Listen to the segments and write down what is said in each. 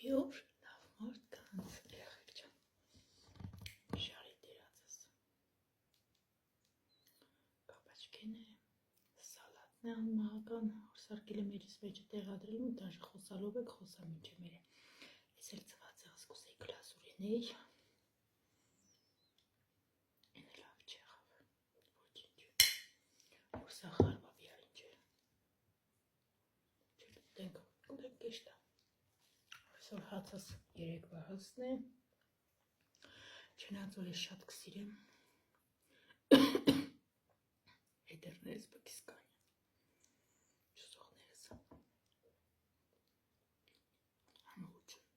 Յոր լավ մարդկանց երեխեք ջան, շարի դերածս, կապաչկեն է, սալատն է անմահական, որ սարկել է մերիս մեջը տեղադրել ու դաժը խոսալով եք խոսա մինչե մեր է, ես էլ ծված եղս կուսեի գլասուրին էի, են լավ չեղավ, ոչինչ, որ սախարվա բիա ինչ է, չգտենք, կուտենք կեշտա. Այսօր հացս 3 հասն է, չնայած որ ես շատ կսիրեմ, հետերներս բկիս կան, չսողներս, համողություն,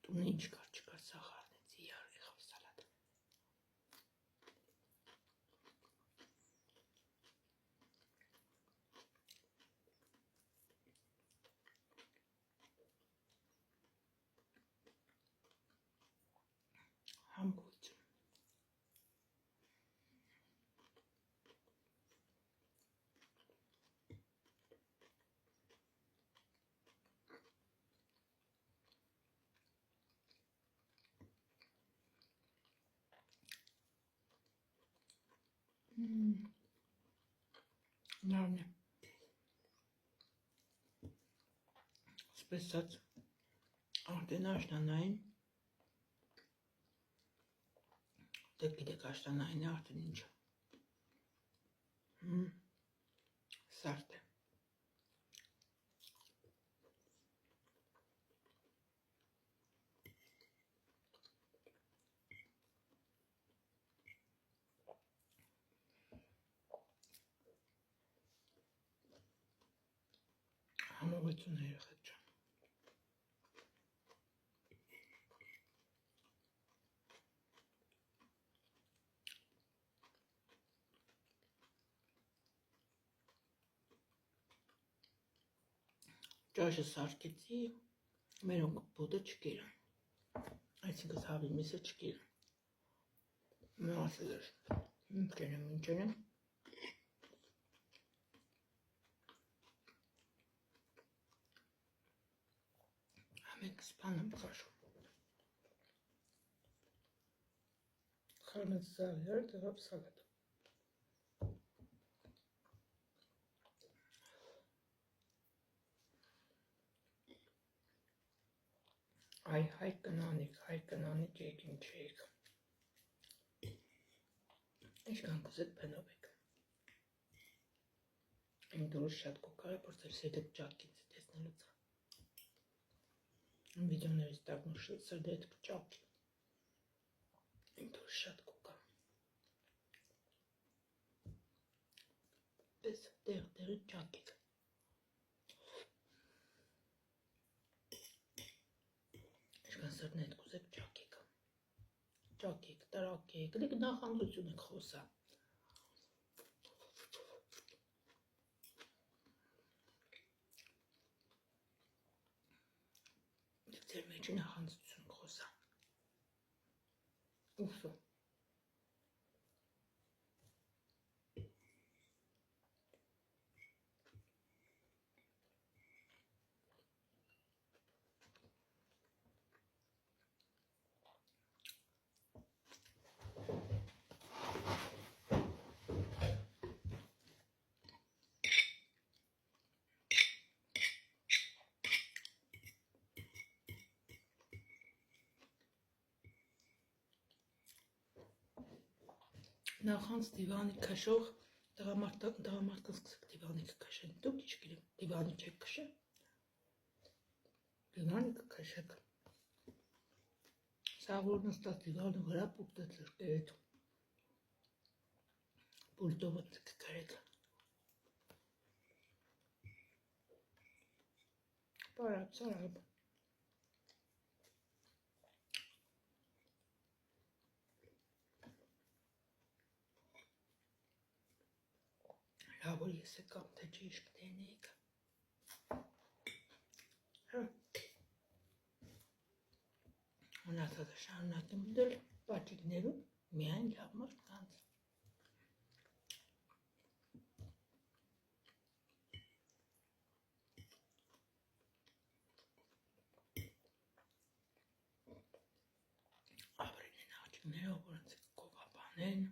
տունը ինչ կար չկար սախարնեցի, յար եղավ սալատ, համողություն, նարն է, սպեսած արդեն աշնանային, դե գիտեք աշնանային է արդեն ինչ, սարդ է, համողություն է երեխեք ջան, ճաշը սարկեցի, մերոնք բուդը չկերան, այսինքն հավի միսը չկերան, մեն ասել էր, ինչենեմ, ամենք սպան եմ խաշում, խարմեց զավյար դեղավ սալատ, այ հայ կնանիք եկ ինչ եկ, ինչքան կուզեք բնով եք, իմ դուրս շատ կոկար է, որ ձեր սետեք ճակից տեսնելուց, իմ վիդեոներից տակնու սրդետ կճակի, իմ դուրս շատ կոկա, պես տեղի ճակիկ, ինչքան սրդնետ կուզեք ճակիկ, տրակեք, դեք նախանձություն եք խոսա, ձեր մեջի նախանձություն խոսա, ուվսո, նախանց դիվանի քաշող տղամարդկանց սկսեք դիվանիկը քաշեն, դուք ինչ գիրեմ, դիվանի չեք քշե, դիվանիկը քաշեք, սաղոր նստած դիվանը վրա պուկտեց էդ, պուլտովը կկարեք, պարապ, սարապ, լավ որ ես եկամ, թե ճիշտ կտենեիք, ունացածը շարունակեմ դել պատիկներում միայն լավ մարդկանց, են։